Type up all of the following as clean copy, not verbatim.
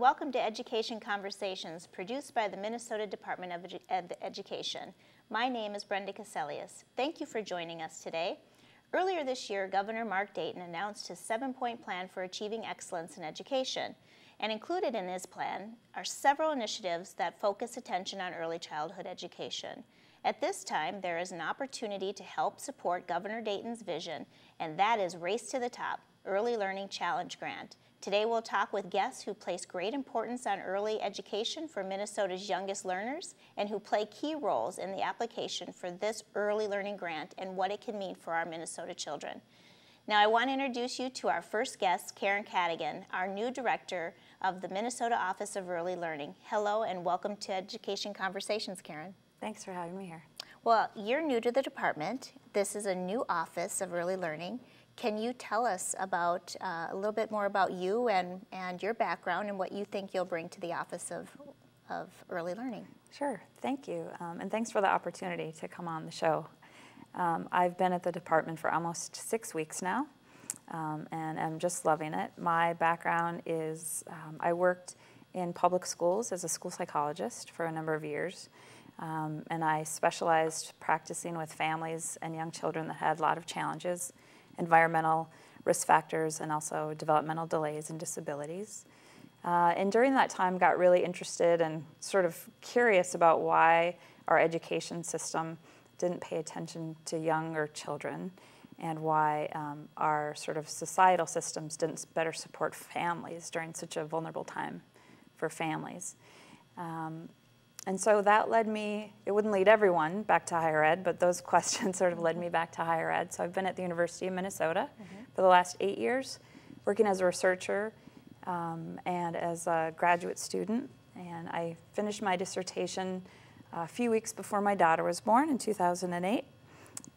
welcome to Education Conversations, produced by the Minnesota Department of Education. My name is Brenda Cassellius. Thank you for joining us today. Earlier this year, Governor Mark Dayton announced his 7-point plan for achieving excellence in education. And included in his plan are several initiatives that focus attention on early childhood education. At this time, there is an opportunity to help support Governor Dayton's vision, and that is Race to the Top, Early Learning Challenge Grant. Today we'll talk with guests who place great importance on early education for Minnesota's youngest learners and who play key roles in the application for this early learning grant and what it can mean for our Minnesota children. Now I want to introduce you to our first guest, Karen Cadigan, our new director of the Minnesota Office of Early Learning. Hello and welcome to Education Conversations, Karen. Thanks for having me here. Well, you're new to the department. This is a new Office of Early Learning. Can you tell us about a little bit more about you and your background and what you think you'll bring to the Office of Early Learning? Sure, thank you, and thanks for the opportunity to come on the show. I've been at the department for almost 6 weeks now, and I'm just loving it. My background is I worked in public schools as a school psychologist for a number of years, and I specialized practicing with families and young children that had a lot of challenges, environmental risk factors, and also developmental delays and disabilities. And during that time got really interested and sort of curious about why our education system didn't pay attention to younger children and why our sort of societal systems didn't better support families during such a vulnerable time for families. And so that led me, it wouldn't lead everyone back to higher ed, but those questions sort of led me back to higher ed. So I've been at the University of Minnesota for the last 8 years, working as a researcher and as a graduate student. And I finished my dissertation a few weeks before my daughter was born in 2008.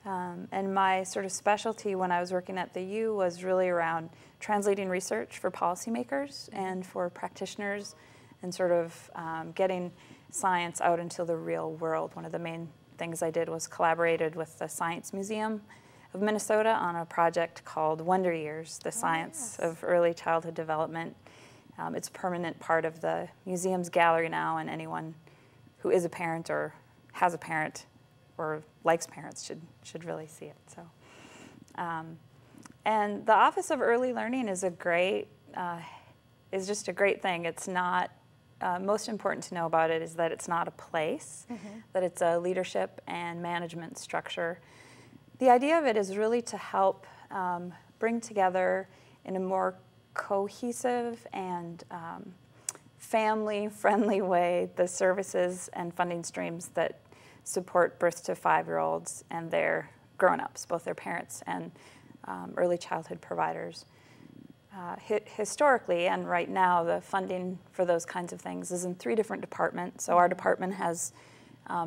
And my sort of specialty when I was working at the U was really around translating research for policymakers and for practitioners and sort of getting science out into the real world. One of the main things I did was collaborated with the Science Museum of Minnesota on a project called Wonder Years, the science of early childhood development. It's a permanent part of the museum's gallery now, and anyone who is a parent or has a parent or likes parents should really see it. So, and the Office of Early Learning is just a great thing. It's not. Most important to know about it is that it's not a place, that it's a leadership and management structure. The idea of it is really to help bring together in a more cohesive and family-friendly way the services and funding streams that support birth to 5-year-olds and their grown-ups, both their parents and early childhood providers. Historically and right now, the funding for those kinds of things is in 3 different departments. So our department has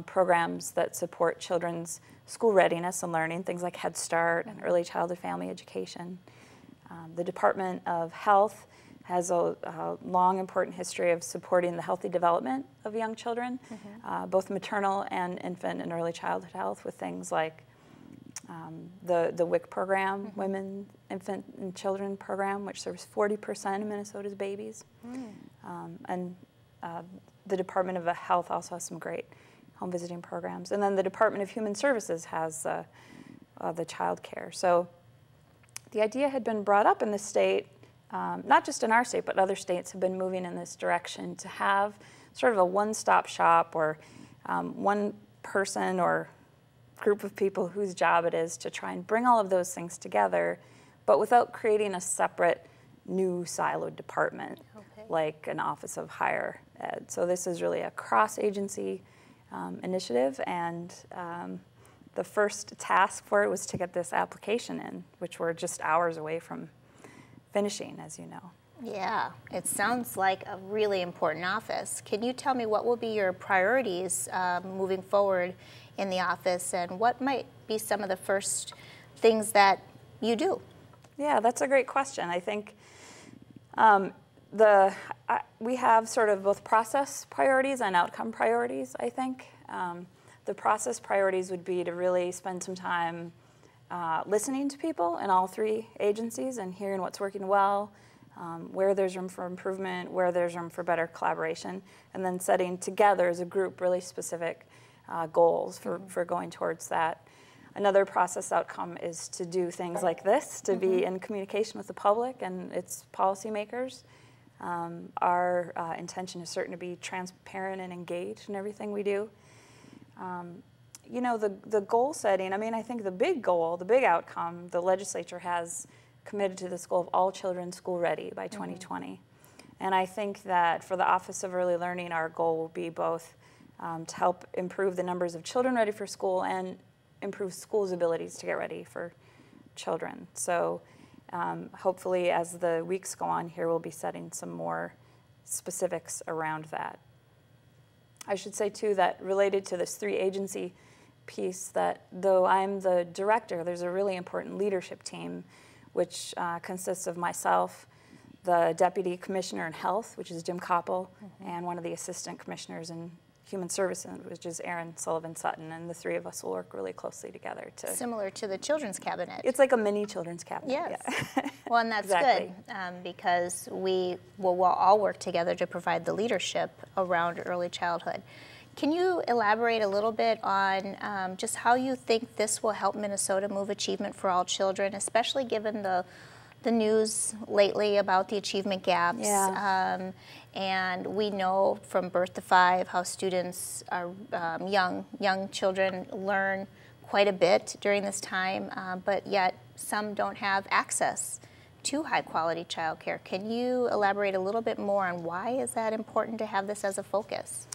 programs that support children's school readiness and learning, things like Head Start and early childhood family education. The Department of Health has a long, important history of supporting the healthy development of young children, both maternal and infant and early childhood health, with things like the WIC program, Women, Infant, and Children program, which serves 40% of Minnesota's babies. And the Department of Health also has some great home visiting programs. And then the Department of Human Services has the child care. So the idea had been brought up in the state, not just in our state, but other states have been moving in this direction to have sort of a one-stop shop or one person or group of people whose job it is to try and bring all of those things together, but without creating a separate new siloed department like an Office of Higher Ed. So this is really a cross-agency initiative, and the first task for it was to get this application in, which we're just hours away from finishing, as you know. Yeah, it sounds like a really important office. Can you tell me what will be your priorities moving forward in the office, and what might be some of the first things that you do? Yeah, that's a great question. I think we have sort of both process priorities and outcome priorities, I think. The process priorities would be to really spend some time listening to people in all 3 agencies and hearing what's working well, where there's room for improvement, where there's room for better collaboration, and then setting together as a group really specific goals for going towards that. Another process outcome is to do things like this, to be in communication with the public and its policymakers. Our intention is certainly to be transparent and engaged in everything we do. You know, the goal setting, I mean, I think the big goal, the big outcome, the legislature has committed to this goal of all children school ready by 2020. And I think that for the Office of Early Learning, our goal will be both to help improve the numbers of children ready for school and improve schools' abilities to get ready for children. So hopefully as the weeks go on here, we'll be setting some more specifics around that. I should say too that related to this 3-agency piece, that though I'm the director, there's a really important leadership team which consists of myself, the Deputy Commissioner in Health, which is Jim Koppel, and one of the Assistant Commissioners in Human Services, which is Erin Sullivan-Sutton, and the three of us will work really closely together to... Similar to the Children's Cabinet. It's like a mini Children's Cabinet. Yes. Yeah. Well, and that's Exactly. good because we'll all work together to provide the leadership around early childhood. Can you elaborate a little bit on just how you think this will help Minnesota move achievement for all children, especially given the news lately about the achievement gaps? Yeah. And we know from birth to 5 how students are young children learn quite a bit during this time, but yet some don't have access to high quality childcare. Can you elaborate a little bit more on why is that important to have this as a focus?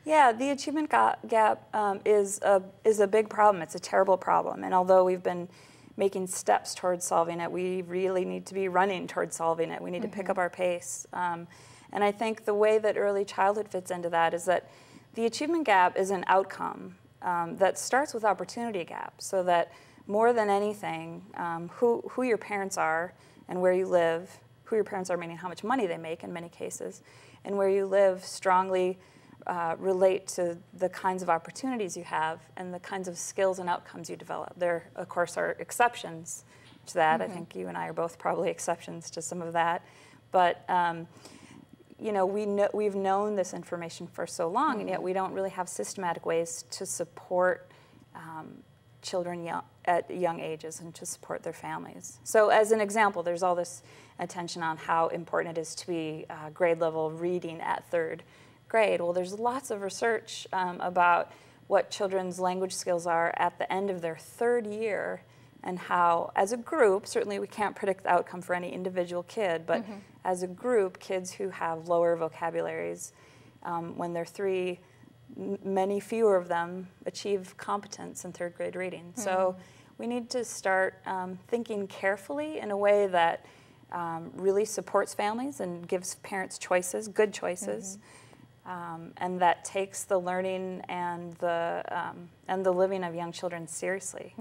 Yeah, the achievement gap is a big problem. It's a terrible problem. And although we've been making steps towards solving it, we really need to be running towards solving it. We need to pick up our pace. And I think the way that early childhood fits into that is that the achievement gap is an outcome that starts with opportunity gap, so that more than anything, who your parents are and where you live, who your parents are meaning how much money they make in many cases, and where you live strongly relate to the kinds of opportunities you have and the kinds of skills and outcomes you develop. There, of course, are exceptions to that. I think you and I are both probably exceptions to some of that. But you know, we've known this information for so long, and yet we don't really have systematic ways to support children at young ages and to support their families. So as an example, there's all this attention on how important it is to be grade level reading at 3rd grade. Well, there's lots of research about what children's language skills are at the end of their 3rd year, and how, as a group, certainly we can't predict the outcome for any individual kid, but as a group, kids who have lower vocabularies, when they're 3, many fewer of them achieve competence in 3rd grade reading. So we need to start thinking carefully in a way that really supports families and gives parents choices, good choices. And that takes the learning and the living of young children seriously.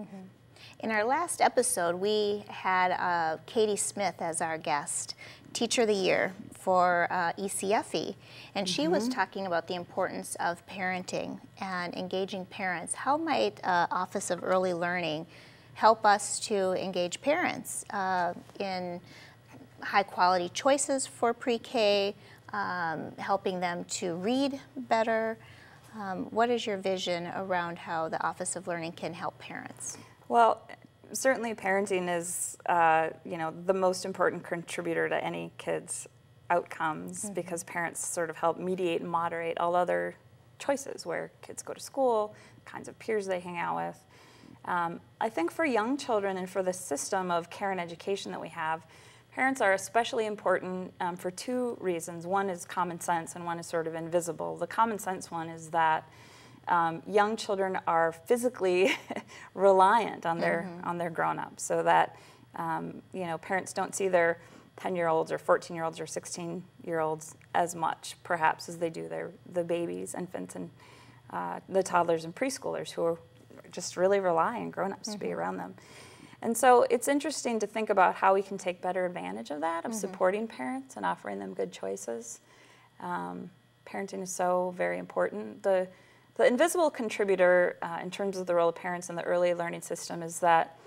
In our last episode, we had Katie Smith as our guest, Teacher of the Year for ECFE, and she was talking about the importance of parenting and engaging parents. How might Office of Early Learning help us to engage parents in high-quality choices for pre-K, helping them to read better? What is your vision around how the Office of Learning can help parents? Well, certainly parenting is, you know, the most important contributor to any kid's outcomes, because parents sort of help mediate and moderate all other choices, where kids go to school, the kinds of peers they hang out with. I think for young children and for the system of care and education that we have, parents are especially important for 2 reasons. One is common sense, and one is sort of invisible. The common sense one is that young children are physically reliant on their grown-ups, so that you know, parents don't see their 10-year-olds or 14-year-olds or 16-year-olds as much, perhaps, as they do the babies, infants, and the toddlers and preschoolers, who are just really rely on grown-ups to be around them. And so it's interesting to think about how we can take better advantage of that, of supporting parents and offering them good choices. Parenting is so very important. The invisible contributor in terms of the role of parents in the early learning system is that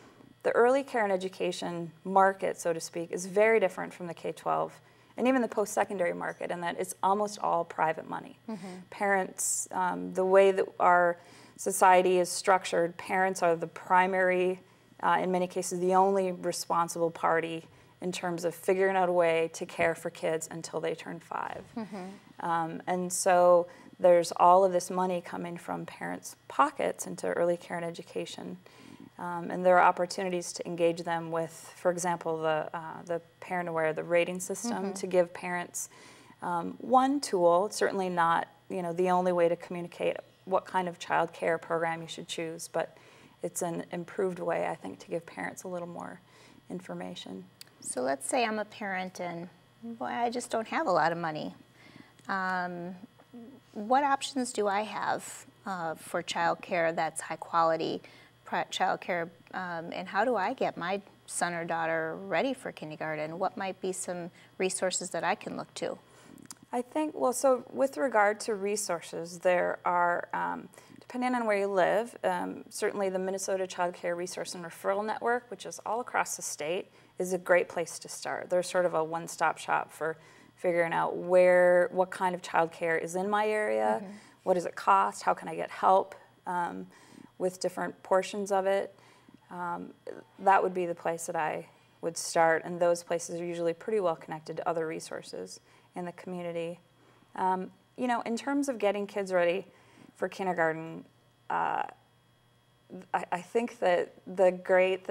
the early care and education market, so to speak, is very different from the K-12 and even the post-secondary market in that it's almost all private money. Parents, the way that our society is structured, parents are the primary, in many cases, the only responsible party in terms of figuring out a way to care for kids until they turn 5. And so there's all of this money coming from parents' pockets into early care and education. And there are opportunities to engage them with, for example, the Parent Aware, the rating system, to give parents one tool, certainly not the only way to communicate what kind of child care program you should choose, but it's an improved way, I think, to give parents a little more information. So let's say I'm a parent and, boy, I just don't have a lot of money. What options do I have for child care that's high quality child care, and how do I get my son or daughter ready for kindergarten? What might be some resources that I can look to? I think, well, so with regard to resources, there are, depending on where you live, certainly the Minnesota Child Care Resource and Referral Network, which is all across the state, is a great place to start. They're sort of a one-stop shop for figuring out what kind of child care is in my area, what does it cost, how can I get help with different portions of it. That would be the place that I would start, and those places are usually pretty well connected to other resources in the community. In terms of getting kids ready for kindergarten, I think that the great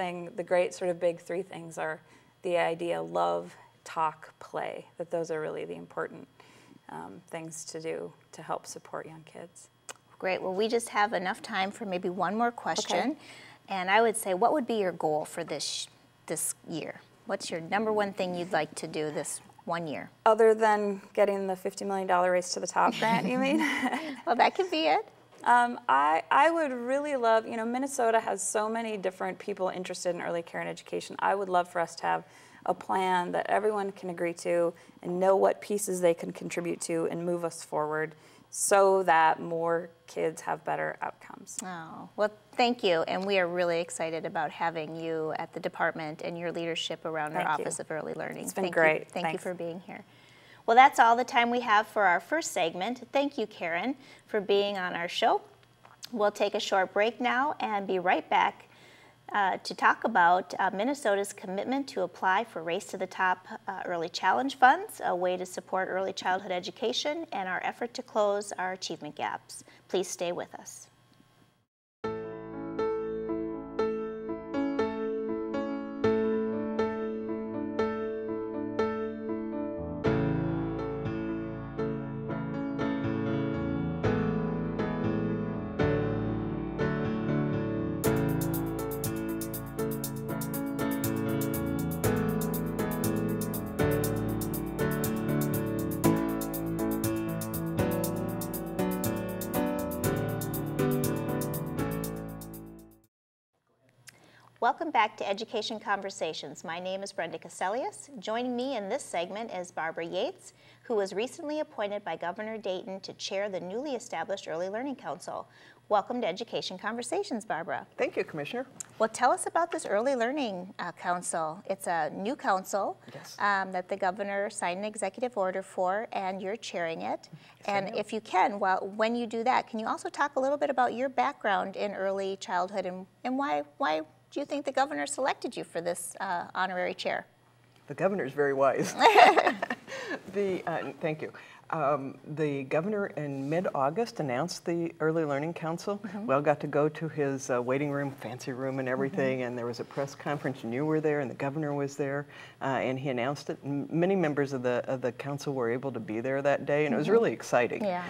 sort of big three things are the idea love, talk, play, that those are really the important things to do to help support young kids. Great. Well, we just have enough time for maybe one more question. Okay. And I would say, what would be your goal for this year? What's your number one thing you'd like to do this 1 year? Other than getting the $50 million Race to the Top grant, you mean? Well, that could be it. I would really love, Minnesota has so many different people interested in early care and education. I would love for us to have a plan that everyone can agree to and know what pieces they can contribute to and move us forward so that more kids have better outcomes. Oh, well, thank you. And we are really excited about having you at the department and your leadership around our Office of Early Learning. It's been great. Thank you for being here. Well, that's all the time we have for our first segment. Thank you, Karen, for being on our show. We'll take a short break now and be right back to talk about Minnesota's commitment to apply for Race to the Top Early Challenge Funds, a way to support early childhood education, and our effort to close our achievement gaps. Please stay with us. Welcome back to Education Conversations. My name is Brenda Cassellius. Joining me in this segment is Barbara Yates, who was recently appointed by Governor Dayton to chair the newly established Early Learning Council. Welcome to Education Conversations, Barbara. Thank you, Commissioner. Well, tell us about this Early Learning Council. It's a new council that the governor signed an executive order for, and you're chairing it. Yes, and if you can, when you do that, can you also talk a little bit about your background in early childhood and why do you think the governor selected you for this honorary chair? The governor's very wise. Thank you. The governor in mid-August announced the Early Learning Council. We all got to go to his waiting room, fancy room and everything, and there was a press conference and you were there and the governor was there, and he announced it. Many members of the council were able to be there that day, and it was really exciting. Yeah.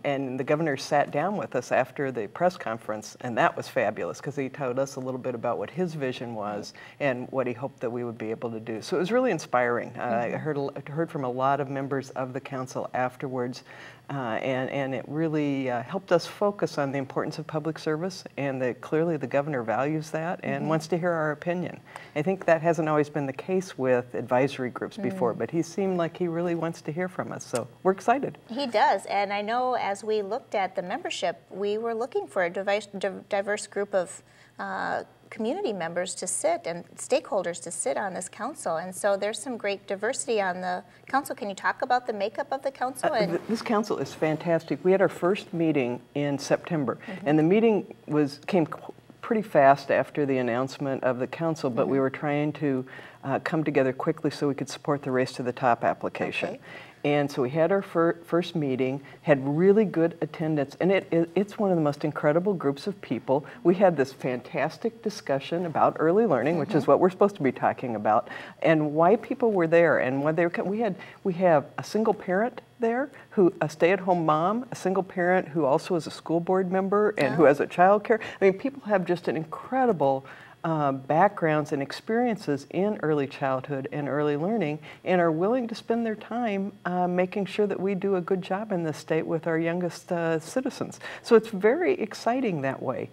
And the governor sat down with us after the press conference, and that was fabulous because he told us a little bit about what his vision was and what he hoped that we would be able to do. So it was really inspiring. I heard from a lot of members of the council afterwards, and it really helped us focus on the importance of public service, and that clearly the governor values that and wants to hear our opinion. I think that hasn't always been the case with advisory groups before, but he seemed like he really wants to hear from us, so we're excited. He does, and I know as we looked at the membership, we were looking for a diverse group of community members to sit and stakeholders to sit on this council. And so there's some great diversity on the council. Can you talk about the makeup of the council? This council is fantastic. We had our first meeting in September, and the meeting came pretty fast after the announcement of the council, but we were trying to come together quickly so we could support the Race to the Top application. Okay. And so we had our first meeting, had really good attendance, and it's one of the most incredible groups of people. We had this fantastic discussion about early learning, which is what we're supposed to be talking about, and why people were there, and why they were. We have a single parent there, a stay-at-home mom, a single parent who also is a school board member and who has a child care. I mean, people have just an incredible backgrounds and experiences in early childhood and early learning, and are willing to spend their time making sure that we do a good job in this state with our youngest citizens. So it's very exciting that way.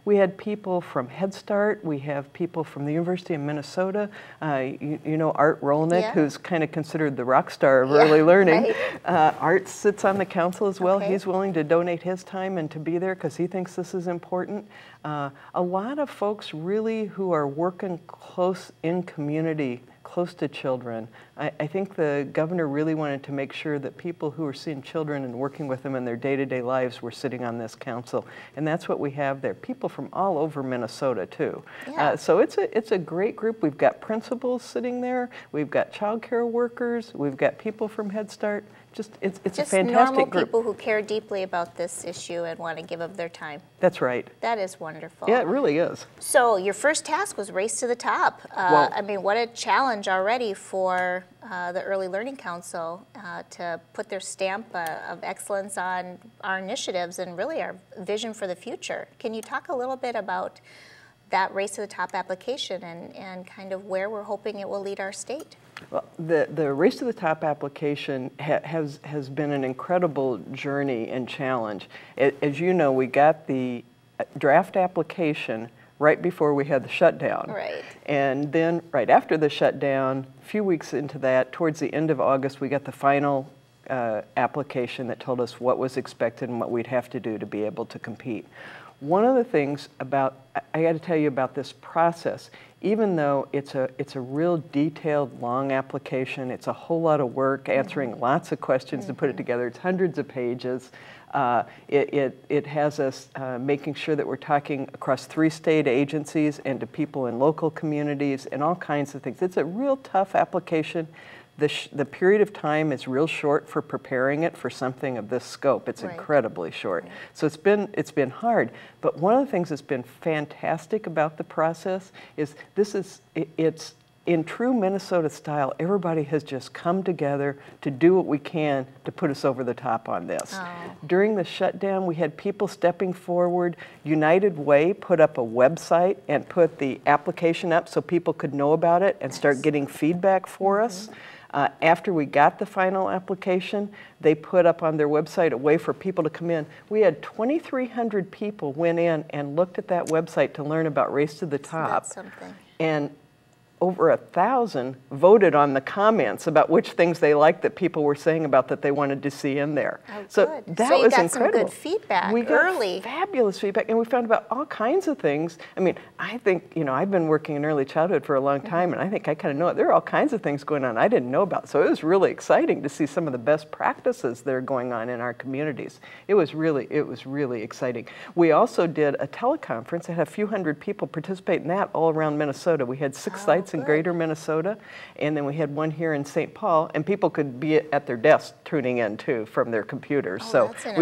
We had people from Head Start, we have people from the University of Minnesota, you know Art Rolnick, who's kind of considered the rock star of early learning. Right. Art sits on the council as well. He's willing to donate his time and to be there because he thinks this is important. A lot of folks really who are working close in community, close to children. I think the governor really wanted to make sure that people who are seeing children and working with them in their day-to-day lives were sitting on this council. And that's what we have there. People from all over Minnesota too. Yeah. So it's a great group. We've got principals sitting there. We've got child care workers. We've got people from Head Start. It's a fantastic normal group. People who care deeply about this issue and want to give of their time. That's right. That is wonderful. Yeah, it really is. So your first task was Race to the Top. I mean, what a challenge already for the Early Learning Council to put their stamp of excellence on our initiatives and really our vision for the future. Can you talk a little bit about that Race to the Top application and kind of where we're hoping it will lead our state? Well, the Race to the Top application has been an incredible journey and challenge. As you know, we got the draft application right before we had the shutdown. Right. And then right after the shutdown, a few weeks into that, towards the end of August, we got the final application that told us what was expected and what we'd have to do to be able to compete. One of the things I got to tell you about this process, even though it's a real detailed, long application, it's a whole lot of work, answering lots of questions to put it together. It's hundreds of pages. It has us making sure that we're talking across 3 state agencies and to people in local communities and all kinds of things. It's a real tough application. The period of time is real short for preparing it for something of this scope. It's incredibly short. So it's been hard. But one of the things that's been fantastic about the process is it's in true Minnesota style. Everybody has just come together to do what we can to put us over the top on this. During the shutdown, we had people stepping forward. United Way put up a website and put the application up so people could know about it and start getting feedback for us. After we got the final application, they put up on their website a way for people to come in. We had 2,300 people went in and looked at that website to learn about Race to the Top. That's something. And over 1,000 voted on the comments about which things they liked that people were saying about that they wanted to see in there. Oh, so good. that so you was got incredible. Some good feedback we early. Got fabulous feedback, and we found about all kinds of things. I mean, I think, I've been working in early childhood for a long time, and I think I kind of know it. There are all kinds of things going on I didn't know about. So it was really exciting to see some of the best practices that are going on in our communities. It was really exciting. We also did a teleconference that had a few hundred people participate in that all around Minnesota. We had 6 sites in greater Minnesota. And then we had one here in St. Paul, and people could be at their desks tuning in too from their computers. So that's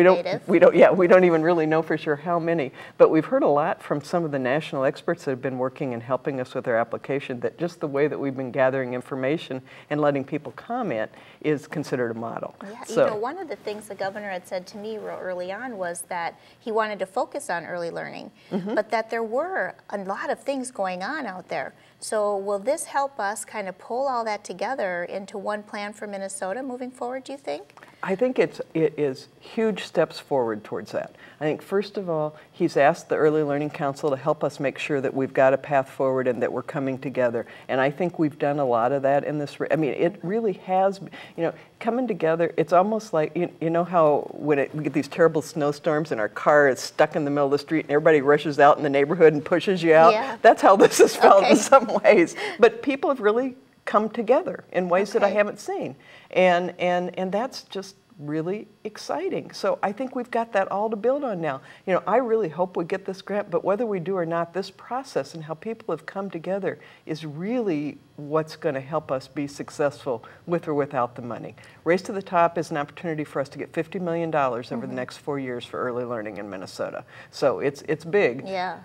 we don't even really know for sure how many, but we've heard a lot from some of the national experts that have been working and helping us with our application that just the way that we've been gathering information and letting people comment is considered a model. Yeah, so, one of the things the governor had said to me real early on was that he wanted to focus on early learning, but that there were a lot of things going on out there. So will this help us kind of pull all that together into one plan for Minnesota moving forward, do you think? I think it is huge steps forward towards that. I think, first of all, he's asked the Early Learning Council to help us make sure that we've got a path forward and that we're coming together. And I think we've done a lot of that in this. I mean, it really has, you know, coming together. It's almost like, you know how when we get these terrible snowstorms and our car is stuck in the middle of the street and everybody rushes out in the neighborhood and pushes you out? Yeah. That's how this has felt in some ways. But people have really come together in ways that I haven't seen. And that's just really exciting. So I think we've got that all to build on now. You know, I really hope we get this grant, but whether we do or not, this process and how people have come together is really what's going to help us be successful with or without the money. Race to the Top is an opportunity for us to get $50 million over the next 4 years for early learning in Minnesota. So it's big. Yeah.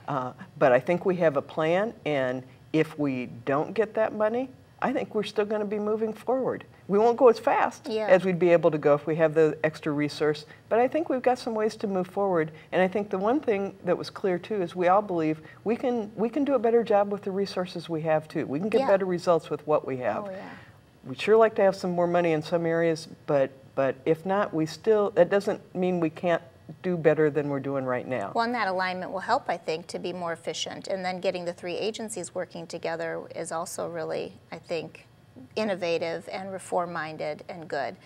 But I think we have a plan, and if we don't get that money, I think we're still going to be moving forward. We won't go as fast as we'd be able to go if we have the extra resource, but I think we've got some ways to move forward. And I think the one thing that was clear too is we all believe we can do a better job with the resources we have too. We can get better results with what we have. We'd sure like to have some more money in some areas, but if not, that doesn't mean we can't do better than we're doing right now. Well, and that alignment will help, I think, to be more efficient. And then getting the three agencies working together is also really, I think, innovative and reform-minded and good.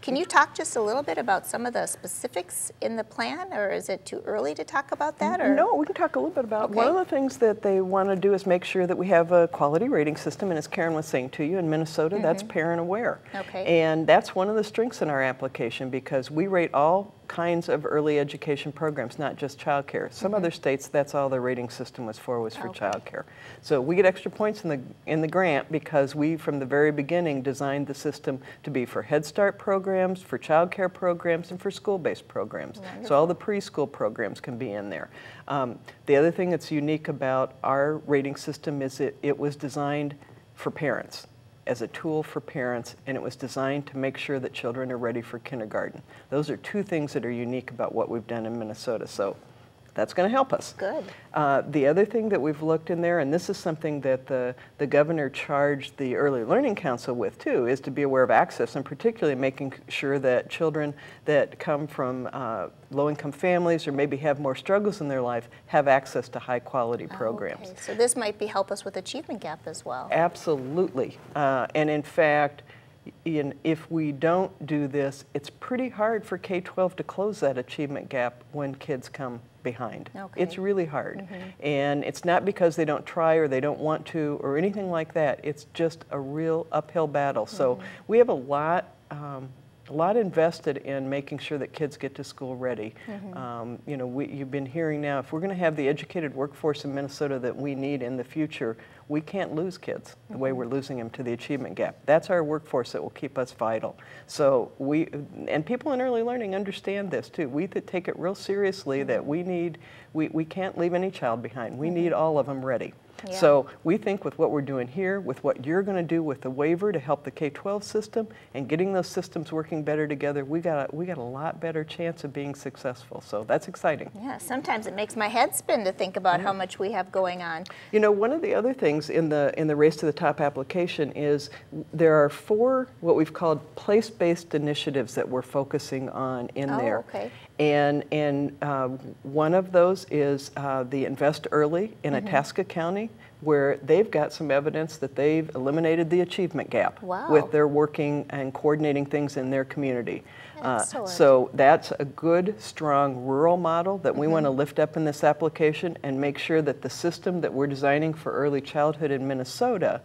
Can you talk just a little bit about some of the specifics in the plan, or is it too early to talk about that? Or? No, we can talk a little bit about one of the things that they want to do is make sure that we have a quality rating system, and as Karen was saying to you, in Minnesota, that's parent aware. And that's one of the strengths in our application because we rate all kinds of early education programs, not just child care. Some other states, that's all the rating system was for child care. So we get extra points in the grant because we, from the very beginning, designed the system to be for Head Start programs, for child care programs, and for school-based programs. Wonderful. So all the preschool programs can be in there. The other thing that's unique about our rating system is it was designed for parents, as a tool for parents, and it was designed to make sure that children are ready for kindergarten. Those are two things that are unique about what we've done in Minnesota, so that's going to help us. Good. The other thing that we've looked in there, and this is something that the governor charged the Early Learning Council with too, is to be aware of access, and particularly making sure that children that come from low-income families or maybe have more struggles in their life have access to high-quality programs. Okay. So this might help us with achievement gap as well. Absolutely. And in fact, if we don't do this, it's pretty hard for K-12 to close that achievement gap when kids come behind. It's really hard. And it's not because they don't try or they don't want to or anything like that. It's just a real uphill battle. So we have a lot invested in making sure that kids get to school ready. You know, you've been hearing now, if we're going to have the educated workforce in Minnesota that we need in the future, we can't lose kids the way we're losing them to the achievement gap. That's our workforce that will keep us vital. So and people in early learning understand this too. We take it real seriously that we can't leave any child behind. We need all of them ready. So we think with what we're doing here, with what you're going to do with the waiver to help the K-12 system and getting those systems working better together, we got a lot better chance of being successful. So that's exciting. Yeah, sometimes it makes my head spin to think about how much we have going on. You know, one of the other things in the Race to the Top application is there are 4 what we've called place-based initiatives that we're focusing on in there. And one of those is the Invest Early in Itasca County, where they've got some evidence that they've eliminated the achievement gap with their working and coordinating things in their community. So that's a good, strong rural model that we want to lift up in this application and make sure that the system that we're designing for early childhood in Minnesota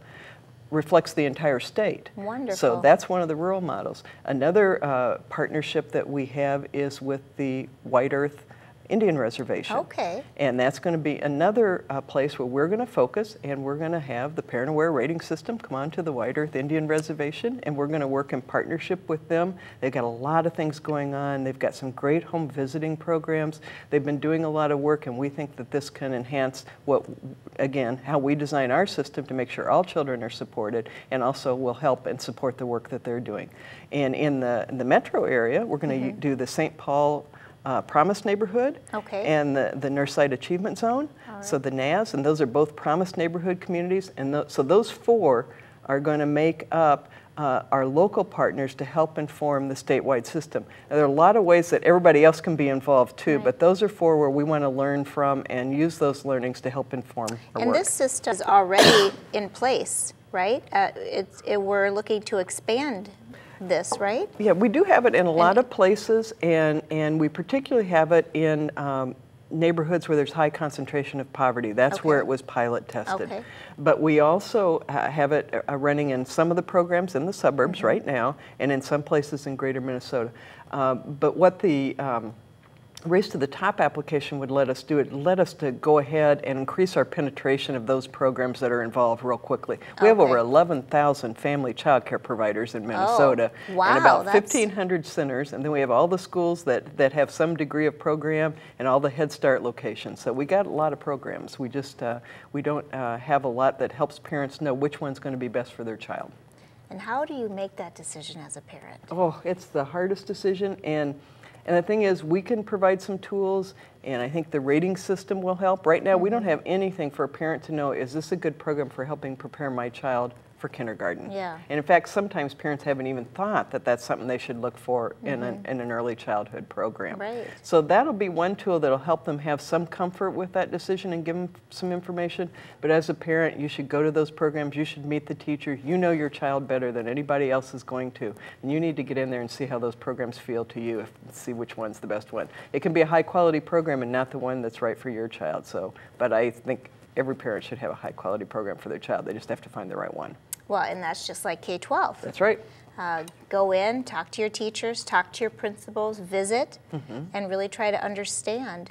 reflects the entire state. Wonderful. So that's one of the rural models. Another partnership that we have is with the White Earth Indian Reservation. And that's going to be another place where we're going to focus, and we're going to have the Parent Aware rating system come on to the White Earth Indian Reservation, and we're going to work in partnership with them. They've got a lot of things going on. They've got some great home visiting programs. They've been doing a lot of work, and we think that this can enhance how we design our system to make sure all children are supported, and also will help and support the work that they're doing. And in the metro area, we're going to do the St. Paul Promise Neighborhood and the Northside Achievement Zone, so the NAS, and those are both Promise Neighborhood communities, and so those 4 are going to make up our local partners to help inform the statewide system. Now, there are a lot of ways that everybody else can be involved too, but those are four where we want to learn from and use those learnings to help inform our work. And this system is already in place, right? We're looking to expand this, right? Yeah, we do have it in a lot of places, and we particularly have it in neighborhoods where there's high concentration of poverty. That's where it was pilot tested. Okay. But we also have it running in some of the programs in the suburbs right now, and in some places in greater Minnesota. But what the Race to the Top application would let us do, it let us to go ahead and increase our penetration of those programs that are involved real quickly. We have over 11,000 family child care providers in Minnesota, and about 1,500 centers, and then we have all the schools that have some degree of program and all the Head Start locations. So we got a lot of programs. We just, we don't have a lot that helps parents know which one's going to be best for their child. And how do you make that decision as a parent? Oh, it's the hardest decision, and the thing is, we can provide some tools, and I think the rating system will help. Right now, we don't have anything for a parent to know, is this a good program for helping prepare my child for kindergarten? Yeah. And in fact, sometimes parents haven't even thought that that's something they should look for in an early childhood program. Right. So that'll be one tool that'll help them have some comfort with that decision and give them some information. But as a parent, you should go to those programs, you should meet the teacher. You know your child better than anybody else is going to. And you need to get in there and see how those programs feel to you, and see which one's the best one. It can be a high quality program and not the one that's right for your child. So, but I think every parent should have a high quality program for their child. They just have to find the right one. Well, and that's just like K-12. That's right. Go in, talk to your teachers, talk to your principals, visit, and really try to understand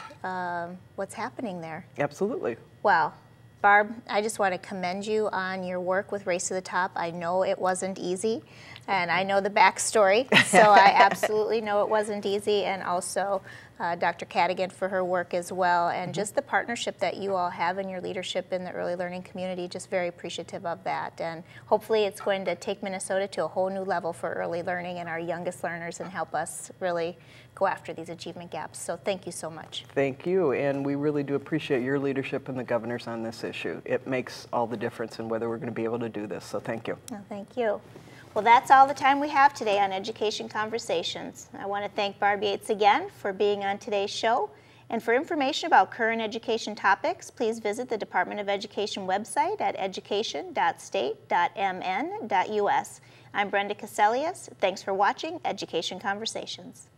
what's happening there. Absolutely. Wow. Barb, I just want to commend you on your work with Race to the Top. I know it wasn't easy, and I know the backstory, so I absolutely know it wasn't easy, and also Dr. Cadigan for her work as well, and just the partnership that you all have in your leadership in the early learning community, just very appreciative of that. And hopefully it's going to take Minnesota to a whole new level for early learning and our youngest learners and help us really go after these achievement gaps. So thank you so much. Thank you, and we really do appreciate your leadership and the governor's on this issue. It makes all the difference in whether we're going to be able to do this, so thank you. Oh, thank you. Well, that's all the time we have today on Education Conversations. I want to thank Barb Yates again for being on today's show. And for information about current education topics, please visit the Department of Education website at education.state.mn.us. I'm Brenda Cassellius. Thanks for watching Education Conversations.